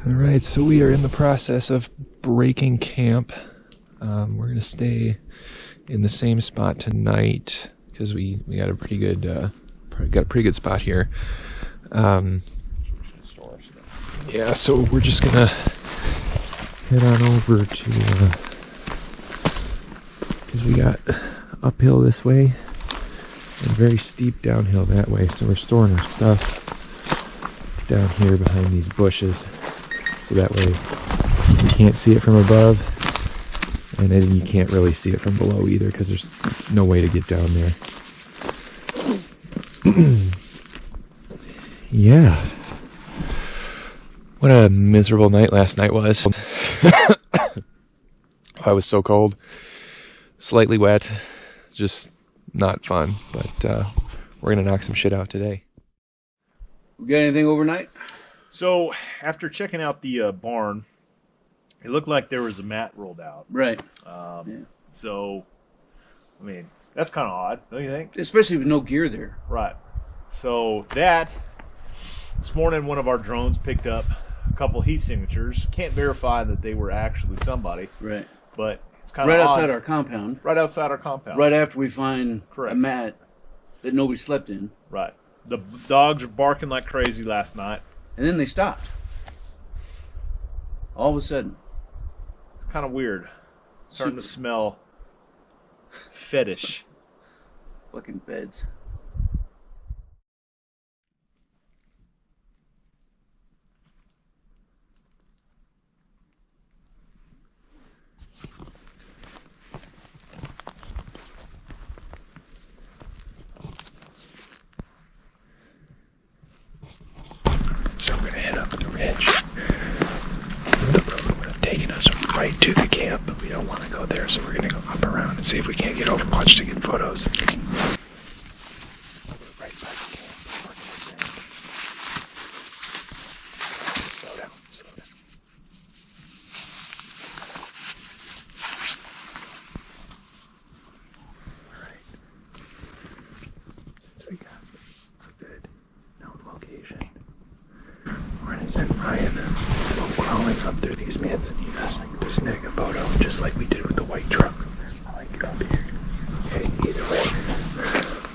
Alright, so we are in the process of breaking camp. We're going to stay in the same spot tonight because we got a pretty good spot here. Yeah, so we're just going to head on over to, because we got uphill this way and very steep downhill that way, so we're storing our stuff down here behind these bushes. So that way you can't see it from above, and then you can't really see it from below either because there's no way to get down there. Yeah. What a miserable night last night was. I was so cold. Slightly wet. Just not fun. But we're going to knock some shit out today. We got anything overnight? So, after checking out the barn, it looked like there was a mat rolled out. Right. Yeah. So, I mean, that's kind of odd, don't you think? Especially with no gear there. Right. So, this morning one of our drones picked up a couple heat signatures. Can't verify that they were actually somebody. Right. But it's kind of right odd. outside our compound. Right outside our compound. Right after we find Correct. a mat that nobody slept in. Right. The dogs were barking like crazy last night. And then they stopped. All of a sudden. Kind of weird. Starting to smell fetish. Fucking beds. So we're going to head up the ridge. The road would have taken us right to the camp, but we don't want to go there, so we're going to go up around and see if we can't get Overwatch to get photos. So we're right by the camp. We're going to send. Slow down, slow down. Alright. Since we got a good known location, we're gonna send Ryan crawling up through these pits and us to snag a photo, just like we did with the white truck. I like it up here. Okay, either way,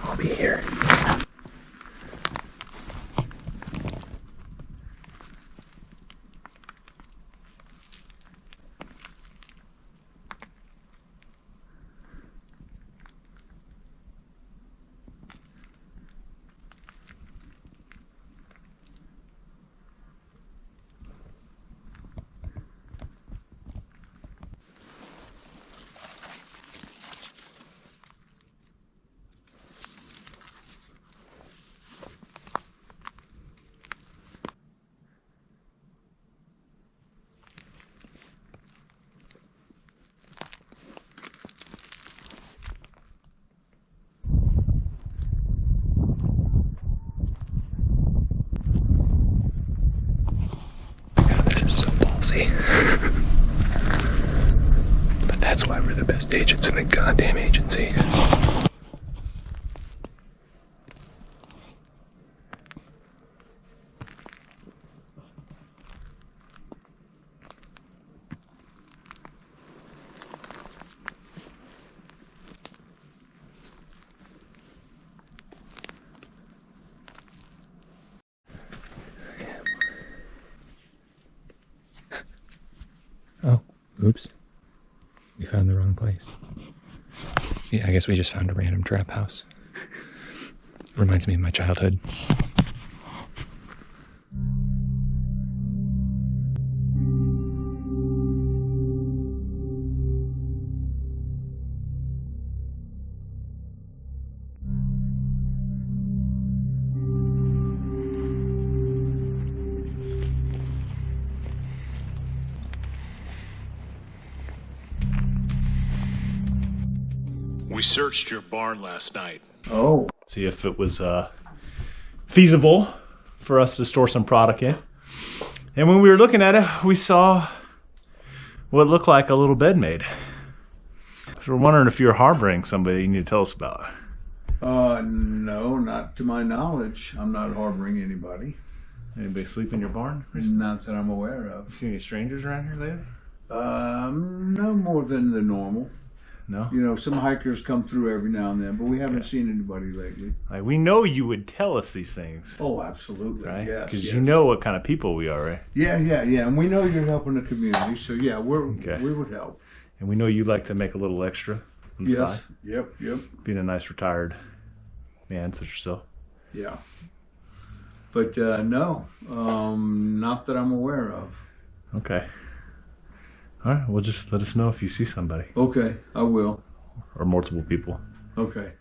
I'll be here. But that's why we're the best agents in the goddamn agency. Oh, oops. We found the wrong place. Yeah, I guess we just found a random trap house. Reminds me of my childhood. We searched your barn last night. Oh. See if it was feasible for us to store some product in. And when we were looking at it, we saw what looked like a little bed made. So we're wondering if you're harboring somebody you need to tell us about. No, not to my knowledge. I'm not harboring anybody. Anybody sleep in your barn? Not that I'm aware You of. seen any strangers around here lately? No more than the normal. No? You know, some hikers come through every now and then, but we haven't seen anybody lately. Like, we know you would tell us these things, Oh, absolutely. right? Yes. Because yes. you know what kind of people we are, right? Yeah. And we know you're helping the community, so yeah, Okay. we would help. And we know you like to make a little extra on the Yes. side, Yep. being a nice retired man such as yourself. Yeah. But no, not that I'm aware of. Okay. All right. Well, just let us know if you see somebody Okay, I will. or multiple people. Okay.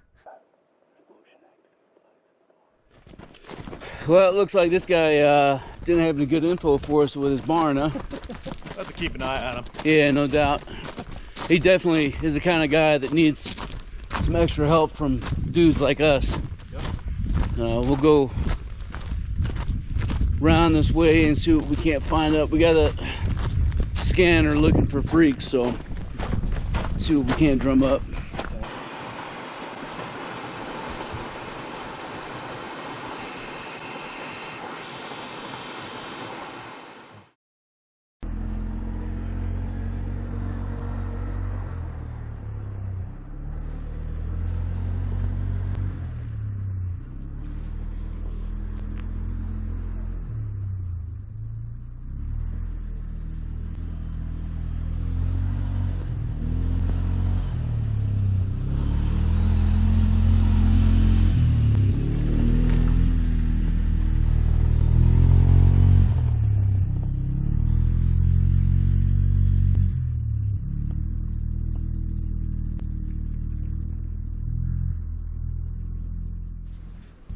Well, it looks like this guy didn't have any good info for us with his barn, huh? We'll have to keep an eye on him. Yeah, no doubt. He definitely is the kind of guy that needs some extra help from dudes like us. Yep. We'll go round this way and see what we can't find up. We got a scanner looking for freaks, so see what we can't drum up.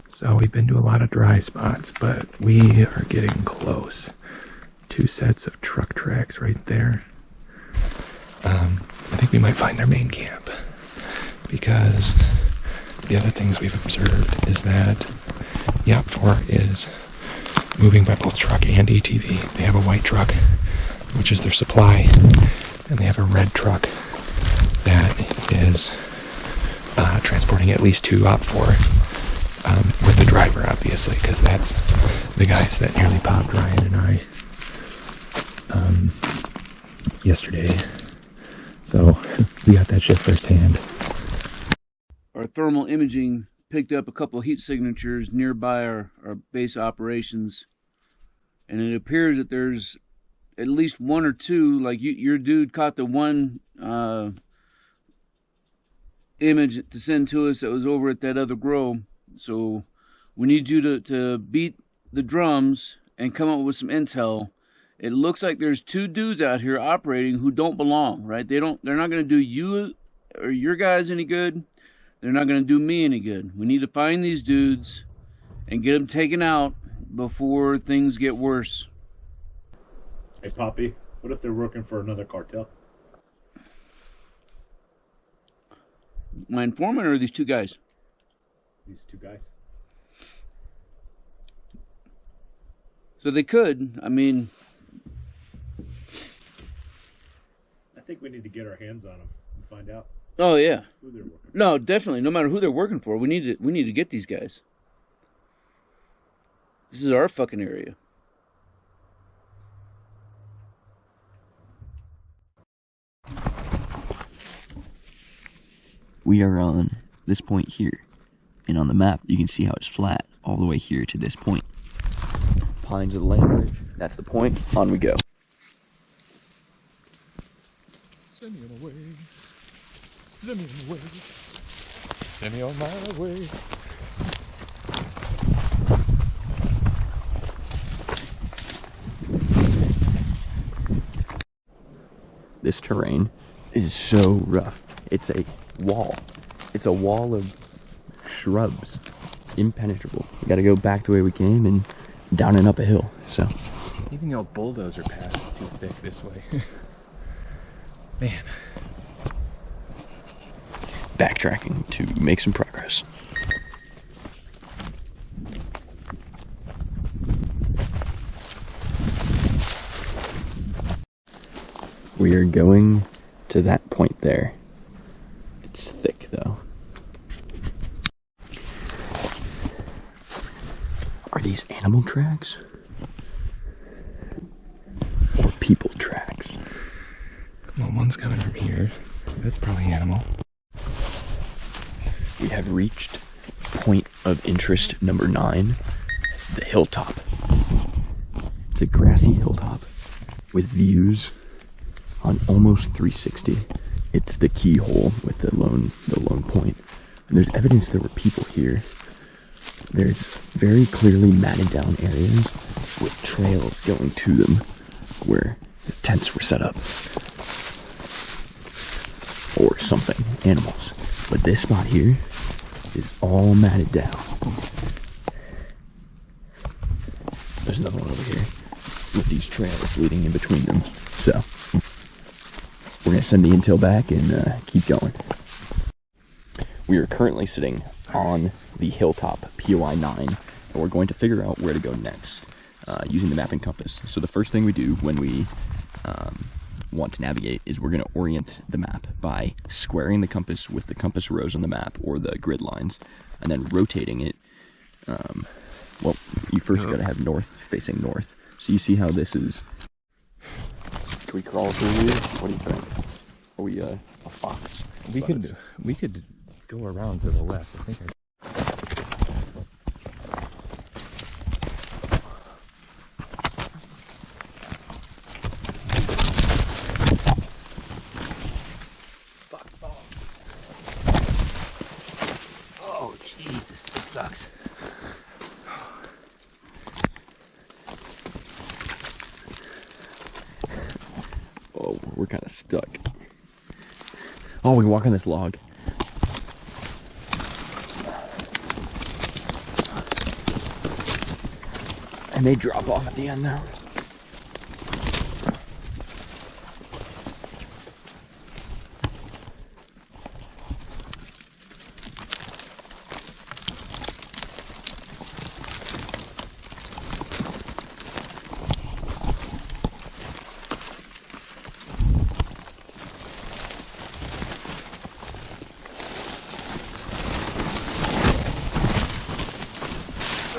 So we've been to a lot of dry spots, but we are getting close. 2 sets of truck tracks right there. I think we might find their main camp, because the other things we've observed is that the OPFOR is moving by both truck and ATV. They have a white truck, which is their supply, and they have a red truck that is transporting at least 2 OPFOR. With the driver, obviously, because that's the guys that nearly popped Ryan and I yesterday. So we got that shit firsthand. Our thermal imaging picked up a couple of heat signatures nearby our base operations, and it appears that there's at least 1 or 2, like your dude caught the one image to send to us that was over at that other grow. So we need you to beat the drums and come up with some intel. It looks like there's 2 dudes out here operating who don't belong, right? They're not going to do you or your guys any good. They're not going to do me any good. We need to find these dudes and get them taken out before things get worse. Hey, Poppy, what if they're working for another cartel? My informant or these 2 guys? These 2 guys. So they could. I mean, I think we need to get our hands on them and find out oh yeah. who they're working for. No, definitely. No matter who they're working for, we need to get these guys. This is our fucking area. We are on this point here, and on the map you can see how it's flat all the way here to this point. Pines of the land bridge. That's the point. On we go. Send me on my way. Send me on my way. Send me on my way. This terrain is so rough. It's a wall. It's a wall of shrubs. Impenetrable. We gotta go back the way we came and down and up a hill. So Even the old bulldozer path is too thick this way. Man. backtracking to make some progress. We are going to that point there. It's thick though. Are these animal tracks? people tracks. Well, one's coming from here. That's probably animal. We have reached point of interest number 9, the hilltop. It's a grassy hilltop with views on almost 360. It's the keyhole with the lone point. And there's evidence there were people here. There's very clearly matted down areas with trails going to them where the tents were set up. Or something, animals. But this spot here is all matted down. There's another one over here with these trails leading in between them. So, we're gonna send the intel back and keep going. We are currently sitting on the hilltop, POI 9, and we're going to figure out where to go next using the mapping compass. So the first thing we do when we want to navigate is we're going to orient the map by squaring the compass with the compass rows on the map or the grid lines, and then rotating it. Well, you first got to have north facing north. So you see how this is. Can we crawl through here? What do you think? Are we a fox? We could go around to the left. I think Oh, Jesus, this sucks. Oh, we're kind of stuck. Oh, we can walk on this log. And they drop off at the end now.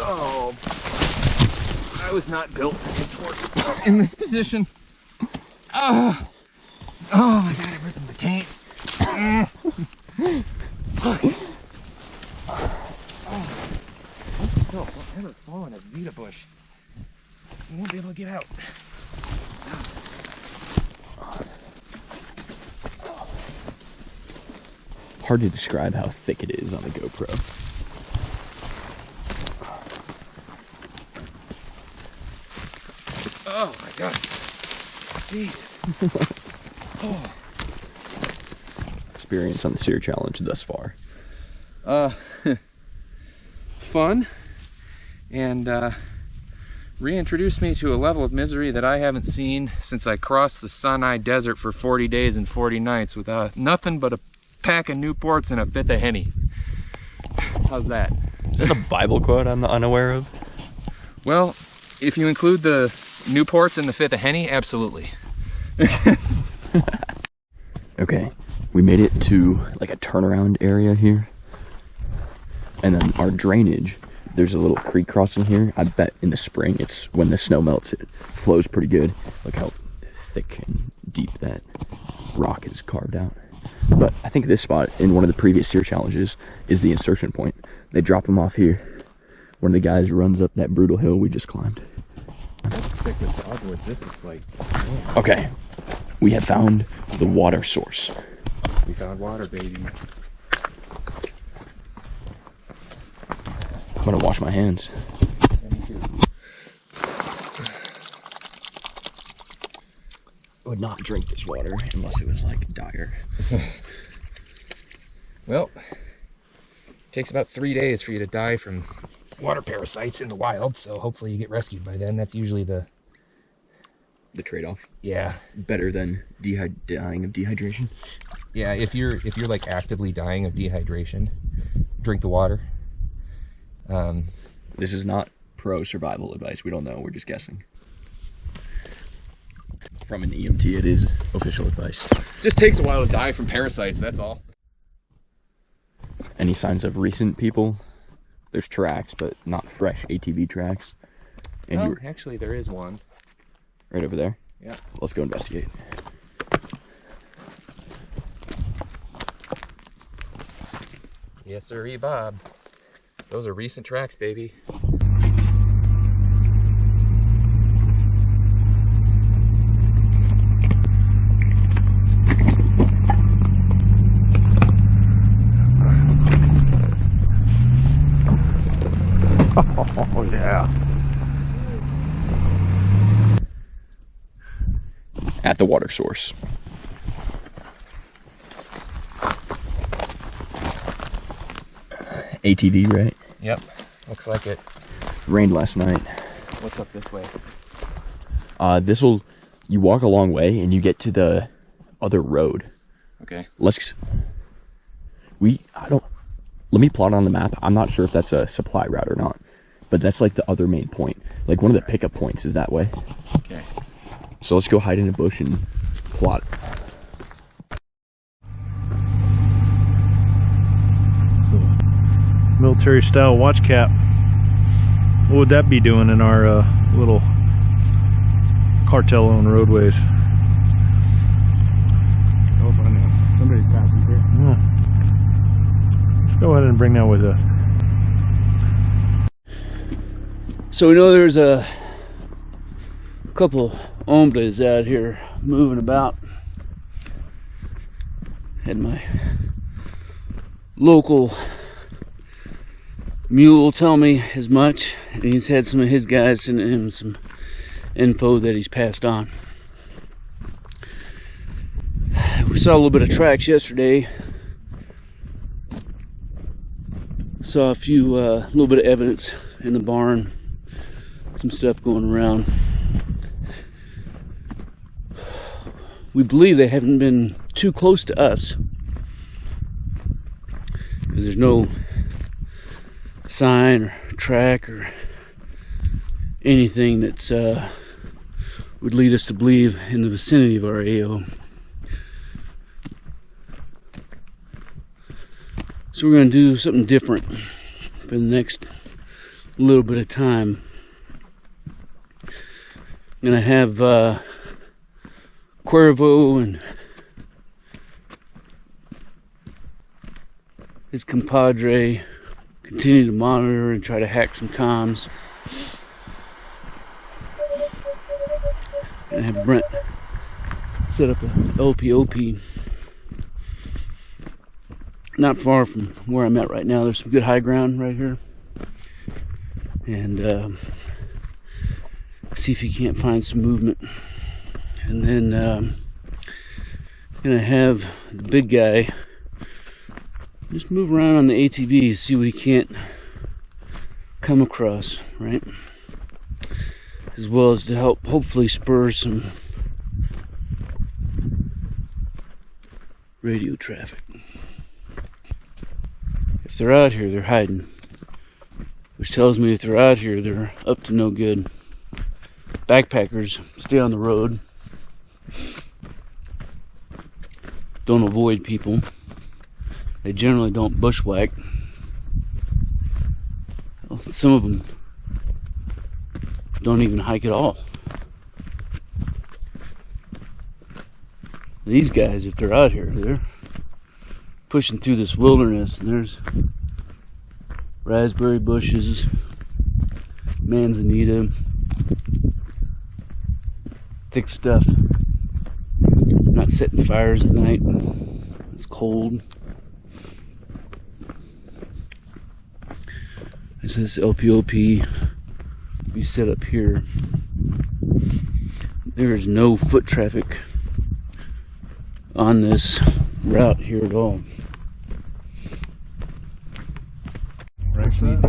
Oh, I was not built to contort in this position. Oh my god, I ripped my taint. Don't ever fall in a zeta bush. You won't be able to get out. Hard to describe how thick it is on the GoPro. Oh my god. Jesus. Oh. Experience on the SERE challenge thus far. Fun, and reintroduced me to a level of misery that I haven't seen since I crossed the Sinai Desert for 40 days and 40 nights with nothing but a pack of Newports and a fifth of Henny. How's that? Is that a Bible quote I'm unaware of? Well, if you include the Newports and the fifth of Henny, absolutely. Okay, we made it to like a turnaround area here. And then our drainage, there's a little creek crossing here. I bet in the spring, it's when the snow melts, it flows pretty good. Look how thick and deep that rock is carved out. But I think this spot in one of the previous SERE challenges is the insertion point. They drop them off here. One of the guys runs up that brutal hill we just climbed. That's thick with dogwoods. This is like, man. Okay, we have found the water source. We found water, baby. I'm gonna wash my hands. I would not drink this water unless it was like dire. Well, it takes about 3 days for you to die from water parasites in the wild, so hopefully you get rescued by then. That's usually the trade-off. Yeah. Better than dying of dehydration. Yeah, if you're like actively dying of dehydration, drink the water. This is not pro survival advice. We don't know. We're just guessing. From an EMT, it is official advice. Just takes a while to die from parasites, that's all. Any signs of recent people? There's tracks, but not fresh ATV tracks. And Oh, actually there is one. right over there. Yeah. Let's go investigate. Yes, sir, Bob. Those are recent tracks, baby. Oh, yeah. At the water source. ATV, right? Yep, looks like it. Rained last night. What's up this way? You walk a long way and you get to the other road. Okay. Let me plot on the map. I'm not sure if that's a supply route or not, but that's like the other main point. Like one of the pickup points is that way. Okay. So let's go hide in a bush and plot. So, military style watch cap. What would that be doing in our little cartel owned roadways? Oh, I know. Somebody's passing through. Yeah. Let's go ahead and bring that with us. So we know there's a couple hombres out here moving about. Had my local mule tell me as much, and he's had some of his guys sending him some info that he's passed on. We saw a little bit of tracks yesterday. Saw a little bit of evidence in the barn, some stuff going around. We believe they haven't been too close to us, because there's no sign or track or anything that's would lead us to believe in the vicinity of our AO. So we're going to do something different for the next little bit of time. I'm going to have Cuervo and his compadre continue to monitor and try to hack some comms. And have Brent set up a LPOP not far from where I'm at right now. There's some good high ground right here, and see if he can't find some movement. And then gonna have the big guy just move around on the ATV, see what he can't come across, right? As well as to help hopefully spur some radio traffic. If they're out here, they're hiding, which tells me if they're out here, they're up to no good. Backpackers stay on the road, don't avoid people. They generally don't bushwhack. Some of them don't even hike at all. These guys, if they're out here, they're pushing through this wilderness, and there's raspberry bushes, manzanita, thick stuff. Not setting fires at night. It's cold. This is LPOP. We set up here. There is no foot traffic on this route here at all. Right side.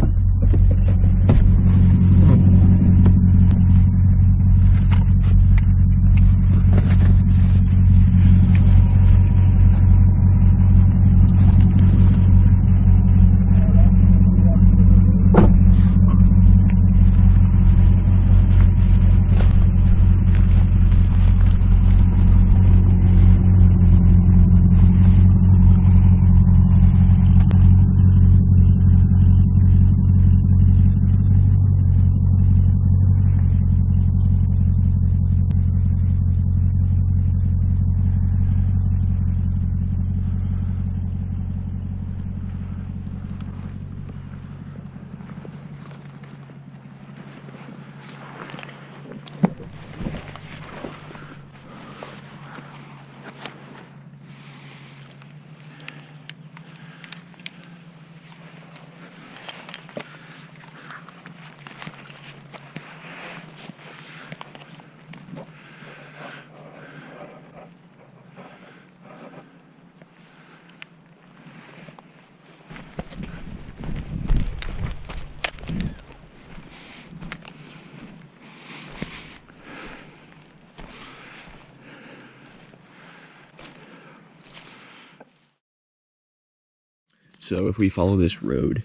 So if we follow this road,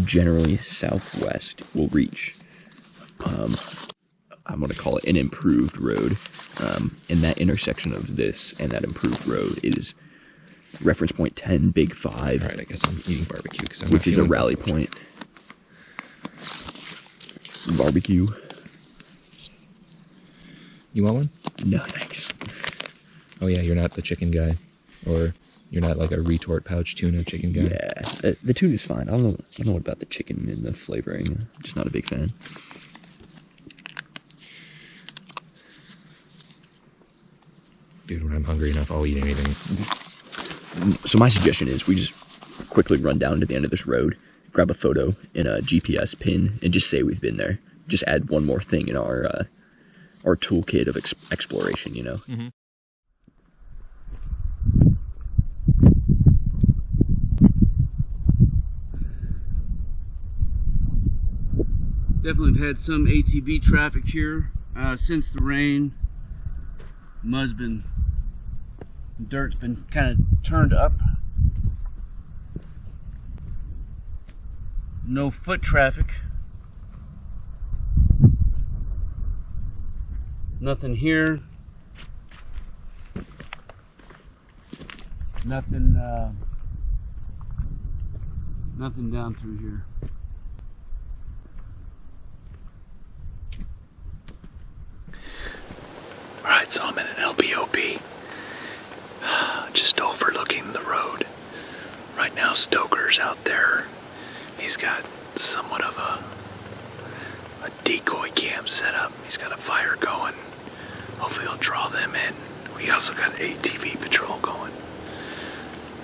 generally southwest, we'll reach, I'm going to call it an improved road. And that intersection of this and that improved road is reference point 10, Big 5. All right, I guess I'm eating barbecue, which is a rally point. Barbecue. You want one? No, thanks. Oh yeah, you're not the chicken guy, or you're not like a retort pouch tuna chicken guy. Yeah, the tuna's fine. I don't know about the chicken and the flavoring. I'm just not a big fan. Dude, when I'm hungry enough, I'll eat anything. So my suggestion is we just quickly run down to the end of this road, grab a photo and a GPS pin, and just say we've been there. Just add one more thing in our toolkit of exploration, you know? Mm-hmm. Definitely had some ATV traffic here since the rain. Dirt's been kind of turned up. No foot traffic. Nothing here. Nothing down through here. Alright, so I'm in an LBOB, just overlooking the road. Right now Stoker's out there. He's got somewhat of a decoy cam set up. He's got a fire going. Hopefully he'll draw them in. We also got an ATV patrol going.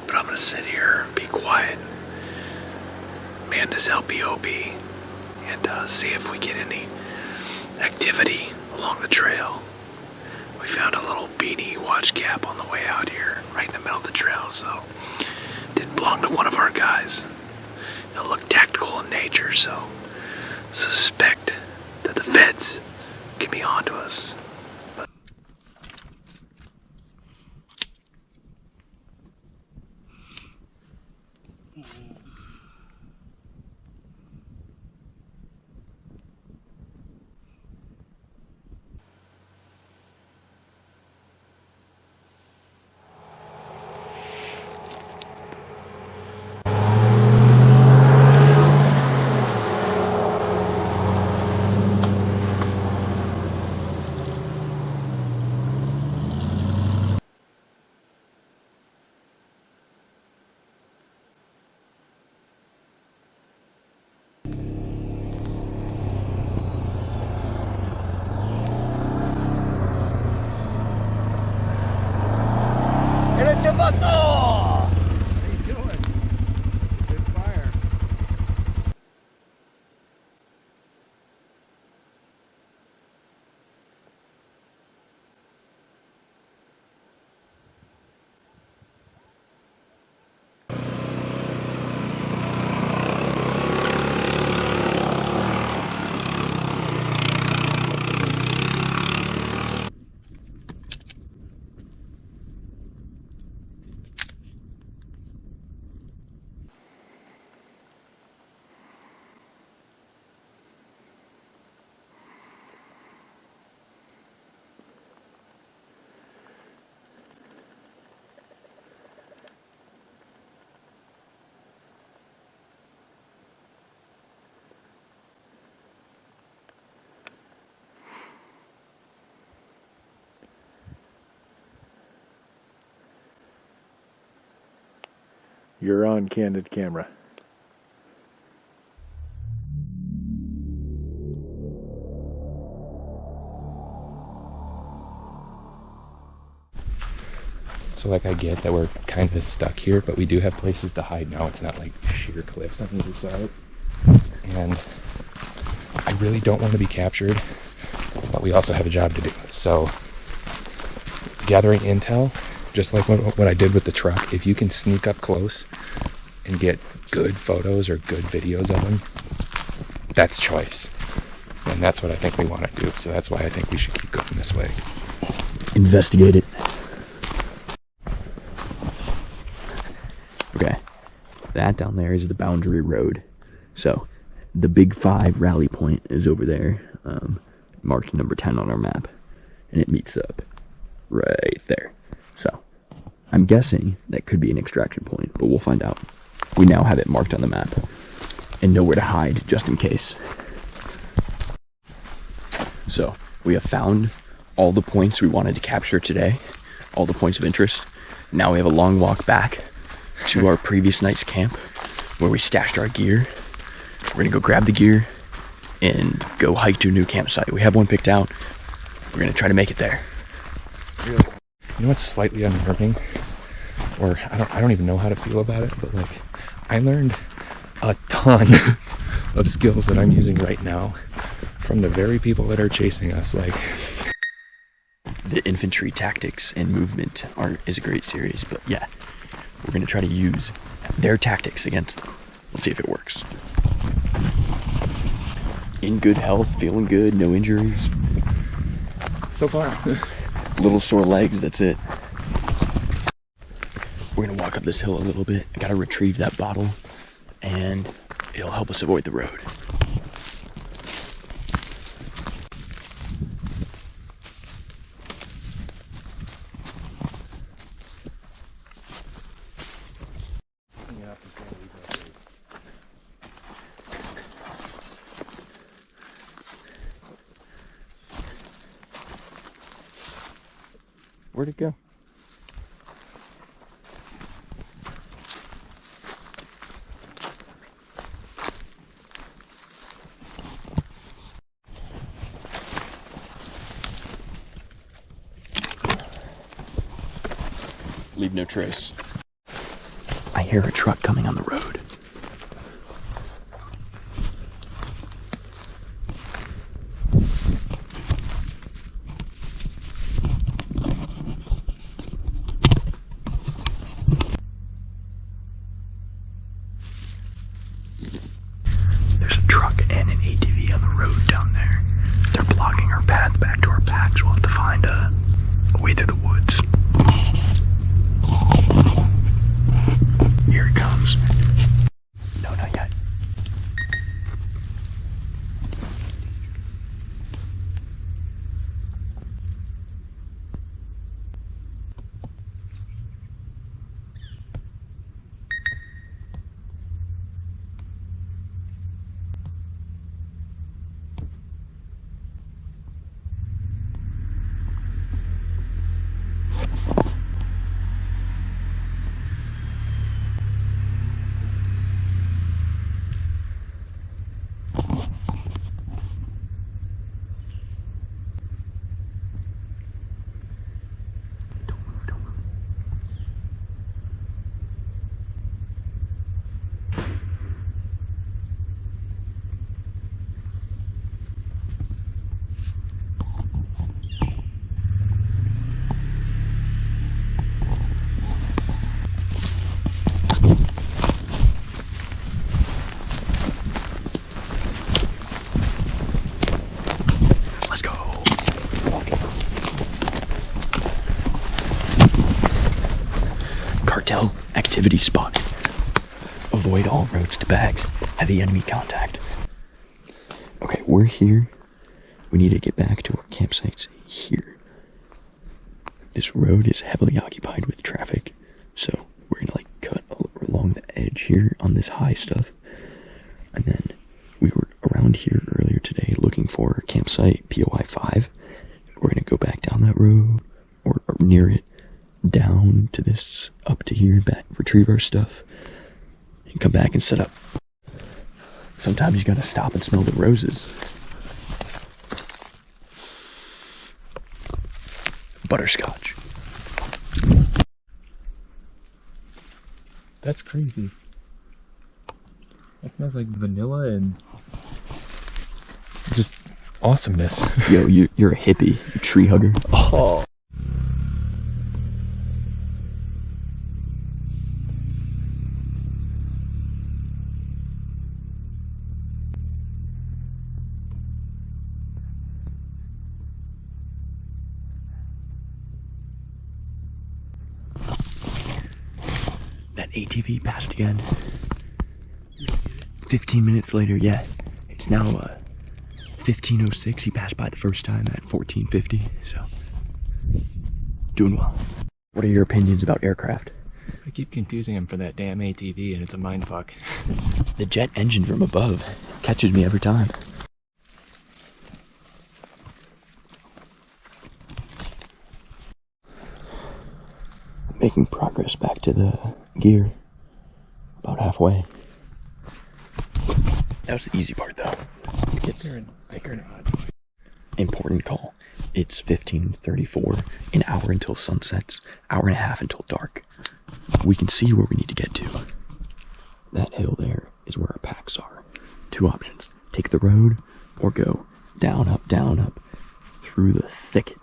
But I'm going to sit here and be quiet, man this LBOB, and see if we get any activity along the trail. We found a little beanie watch cap on the way out here, right in the middle of the trail, so it didn't belong to one of our guys. It'll look tactical in nature, so suspect that the feds can be onto us. You're on candid camera. So like I get that we're kind of stuck here, but we do have places to hide now. It's not like sheer cliffs on either side. And I really don't want to be captured, but we also have a job to do. So gathering intel, just like what I did with the truck, if you can sneak up close and get good photos or good videos of them, that's choice. And that's what I think we want to do. So that's why I think we should keep going this way. Investigate it. Okay. that down there is the boundary road. So the big 5 rally point is over there, marked number 10 on our map, and it meets up right there. So I'm guessing that could be an extraction point, but we'll find out. We now have it marked on the map and know where to hide just in case. So we have found all the points we wanted to capture today, all the points of interest. Now we have a long walk back to our previous night's camp where we stashed our gear. We're gonna go grab the gear and go hike to a new campsite. We have one picked out. We're gonna try to make it there. You know what's slightly unnerving? Or I don't even know how to feel about it, but like I learned a ton of skills that I'm using right now from the very people that are chasing us. Like, the infantry tactics and movement is a great series, but yeah, we're gonna try to use their tactics against them. Let's see if it works. In good health, feeling good, no injuries. so far. Little sore legs, that's it. We're gonna walk up this hill a little bit. I gotta retrieve that bottle, and it'll help us avoid the road. Where'd it go? Leave no trace. I hear a truck coming on the road. There's a truck and an ATV on the road down there. They're blocking our path back to our packs. We'll have to find a way through the woods. Here it comes. No, not yet. Let's go. Cartel activity spotted. Avoid all roads to bags. Heavy enemy contact. Okay, we're here. We need to get back to our campsites here. This road is heavily occupied with traffic, so we're gonna like cut along the edge here on this high stuff. And then we were around here earlier today looking for a campsite, POI 5. We're gonna go back down that road, or near it, down to this, up to here, back, retrieve our stuff, and come back and set up. Sometimes you gotta stop and smell the roses. Butterscotch. That's crazy. That smells like vanilla and just awesomeness. Yo, you're a hippie, you tree hugger. Oh. That ATV passed again. 15 minutes later, yeah. It's now 15:06. He passed by the first time at 14:50, so doing well. What are your opinions about aircraft? I keep confusing him for that damn ATV, and it's a mindfuck. The jet engine from above catches me every time. Making progress back to the gear. About halfway. That was the easy part, though. It gets important call. It's 15:34, an hour until sunsets, hour and a half until dark. We can see where we need to get to. That hill there is where our packs are. Two options: take the road or go down, up, through the thicket.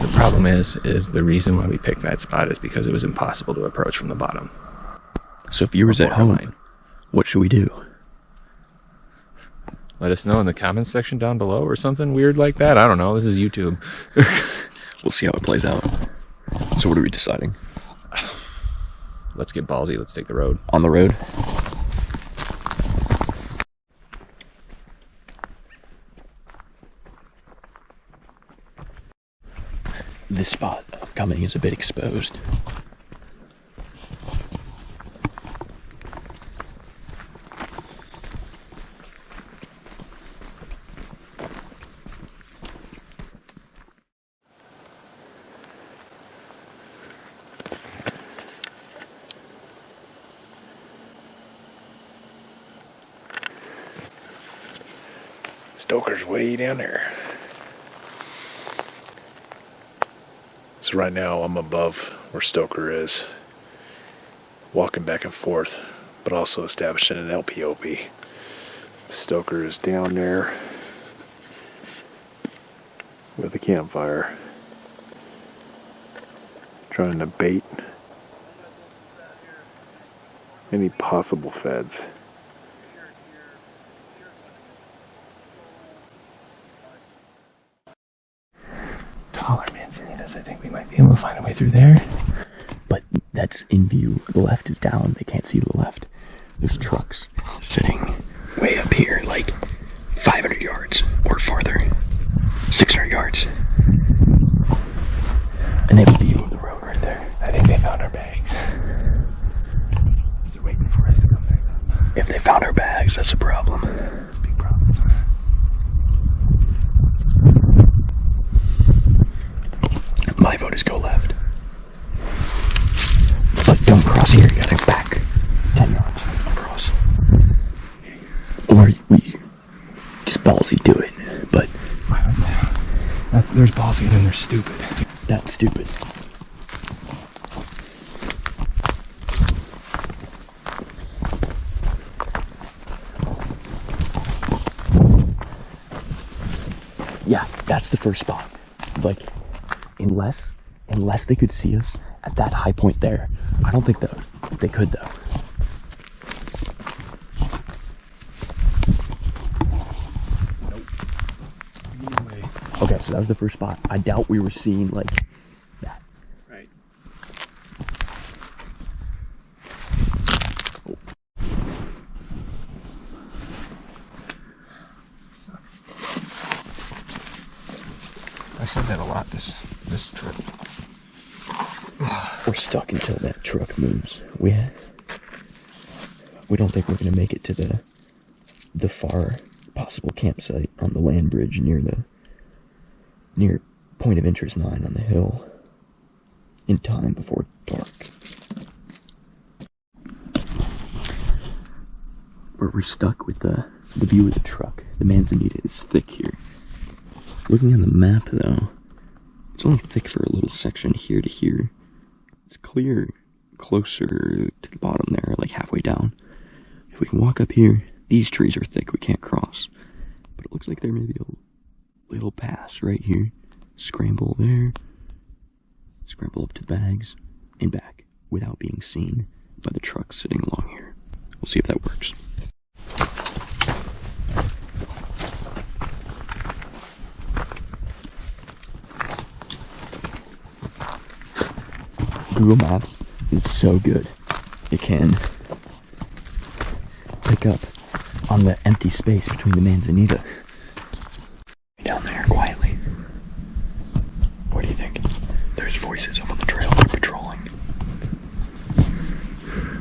The problem is the reason why we picked that spot is because it was impossible to approach from the bottom. So viewers at home, what should we do? Let us know in the comments section down below or something weird like that. I don't know. This is YouTube. We'll see how it plays out. So what are we deciding? Let's get ballsy. Let's take the road. On the road? This spot upcoming is a bit exposed. Stoker's way down there. So right now I'm above where Stoker is, walking back and forth, but also establishing an LPOP. Stoker is down there with a campfire, trying to bait any possible feds. Taller Manzanitas, I think we might be able to find a way through there. But that's in view. The left is down. They can't see the left. There's trucks sitting way up here, like 500 yards or farther. 600 yards. And they have a view of the road right there. I think they found our bags. They're waiting for us to come back up. If they found our bags, that's a problem. That's a big problem. My vote is go left. But don't cross here, you gotta back 10 yards across. Or we just ballsy do it, but there's ballsy and then there's stupid. that's stupid. Yeah, that's the first spot. Like, unless they could see us at that high point there. I don't think that they could, though. Okay, so that was the first spot. I doubt we were seeing, like, that. Right. Oh. Sucks. I've said that a lot this trip. We're stuck until that truck moves. We don't think we're gonna make it to the far possible campsite on the land bridge near point of interest 9 on the hill in time before dark. We're stuck with the view of the truck. The Manzanita is thick here. Looking on the map, though, it's only thick for a little section here to here. It's clear closer to the bottom there, like halfway down. If we can walk up here, these trees are thick, we can't cross. But it looks like there may be a little pass right here. Scramble there. Scramble up to the bags and back without being seen by the truck sitting along here. We'll see if that works. Google Maps is so good. It can pick up on the empty space between the manzanita. Down there, quietly. What do you think? There's voices up on the trail. They're patrolling.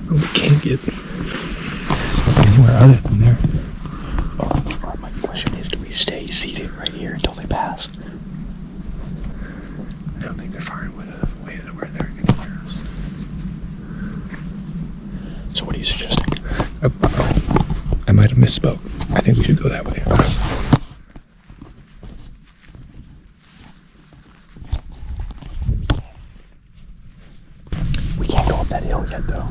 Well, we can't get anywhere other than there. My question is, do we stay seated right here until they pass? I don't think they're far away to where they're going to hear us. So what are you suggesting? I might have misspoke. I think we should go that way. We can't go up that hill yet, though.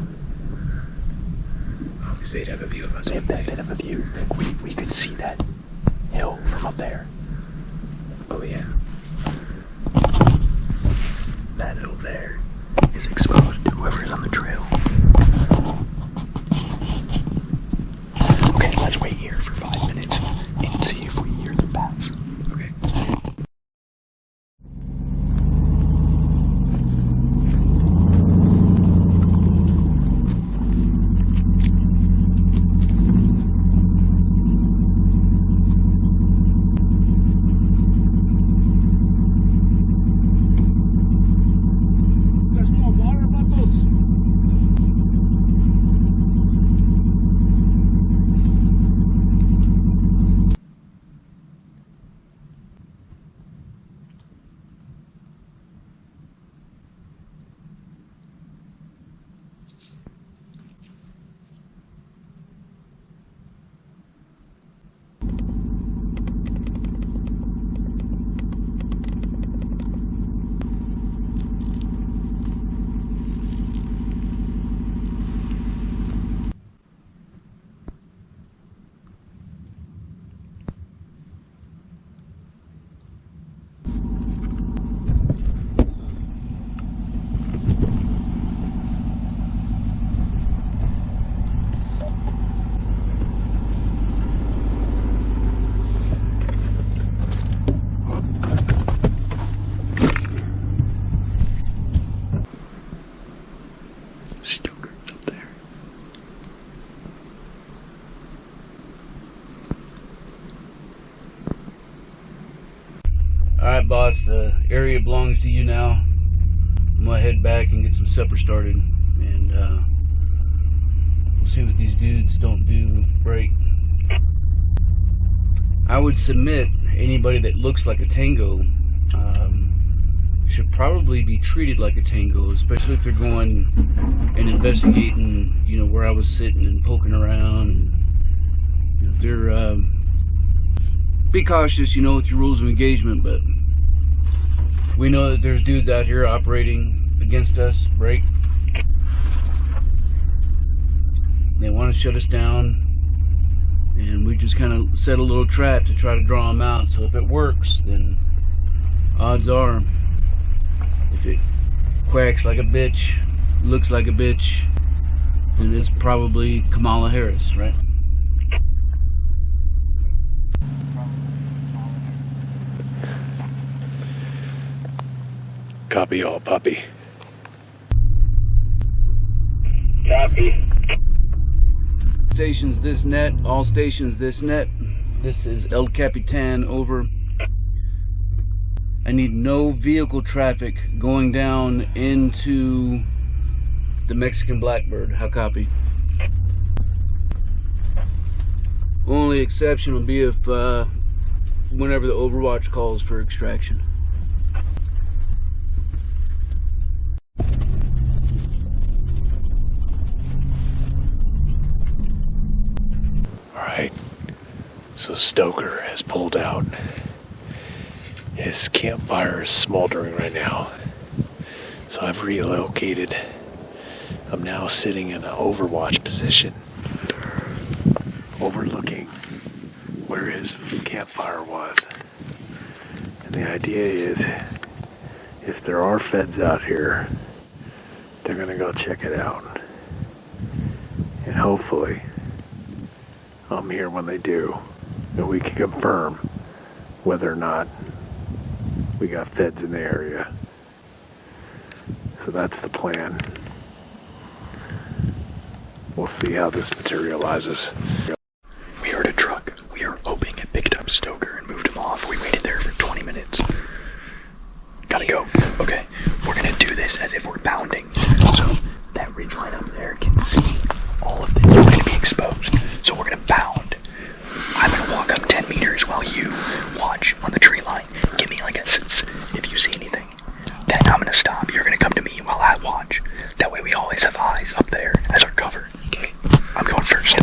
Because they'd have a view of us. They'd have a view. We could see that hill from up there. Oh, yeah. That hill there is exposed to whoever's on the trail. Okay, let's wait here for 5 minutes and see if we hear them pass. Okay. There's more water bottles. Stoker's up there. Alright, boss, the area belongs to you now. I'm gonna head back and get some supper started, and we'll see what these dudes don't do break. I would submit anybody that looks like a tango should probably be treated like a tango, especially if they're going and investigating, you know, where I was sitting and poking around. And, you know, if they're be cautious, you know, with your rules of engagement, but we know that there's dudes out here operating against us, break. They want to shut us down, and we just kind of set a little trap to try to draw them out. So if it works, then odds are, if it quacks like a bitch, looks like a bitch, then it's probably Kamala Harris, right? Copy all, puppy. Copy. Stations this net, all stations this net. This is El Capitan, over. I need no vehicle traffic going down into the Mexican Blackbird. How copy? Only exception will be if whenever the Overwatch calls for extraction. Alright, so Stoker has pulled out. His campfire is smoldering right now. So I've relocated. I'm now sitting in an Overwatch position, overlooking where his campfire was. And the idea is, if there are feds out here, they're gonna go check it out. And hopefully, I'm here when they do, and we can confirm whether or not we got feds in the area. So that's the plan. We'll see how this materializes. We as if we're bounding. So that ridgeline up there can see all of this. We're going to be exposed. So we're going to bound. I'm going to walk up 10 meters while you watch on the tree line. Give me like a if you see anything. Then I'm going to stop. You're going to come to me while I watch. That way we always have eyes up there as our cover. Okay, I'm going first.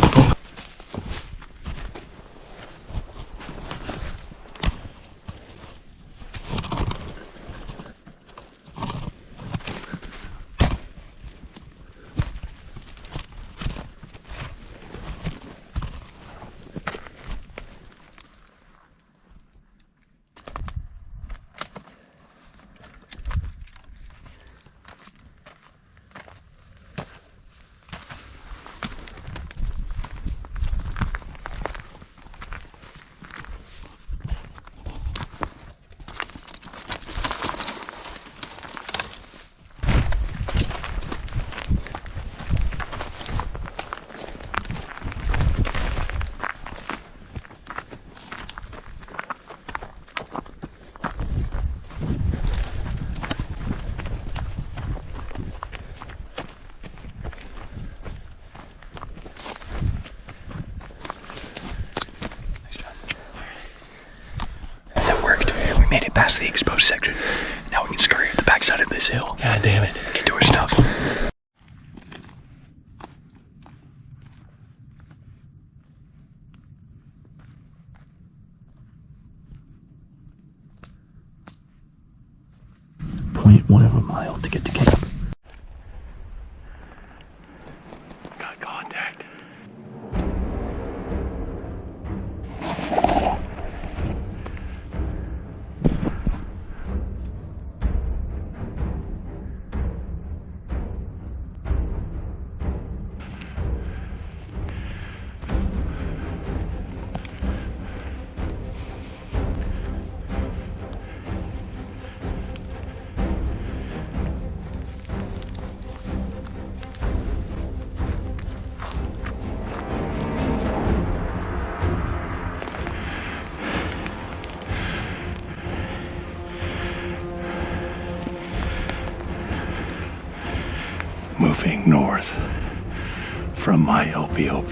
Made it past the exposed section. Now we can scurry at the backside of this hill. God damn it. Get to our stuff. .1 of a mile to get to camp. Got contact. Moving north from my LPOP.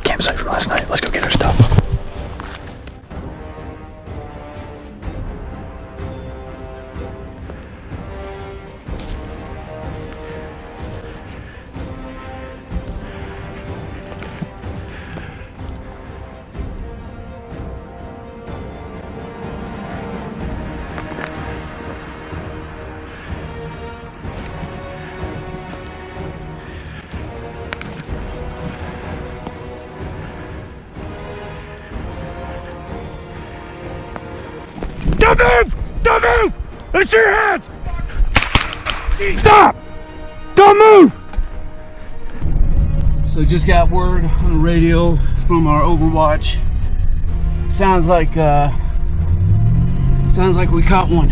Campsite from last night. Let's go get our stuff. Don't move! Don't move! It's your hands! Stop! Don't move! So just got word on the radio from our Overwatch. Sounds like we caught one.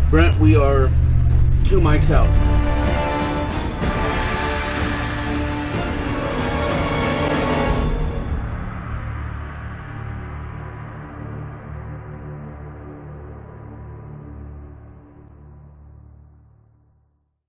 Brent, we are 2 mics out.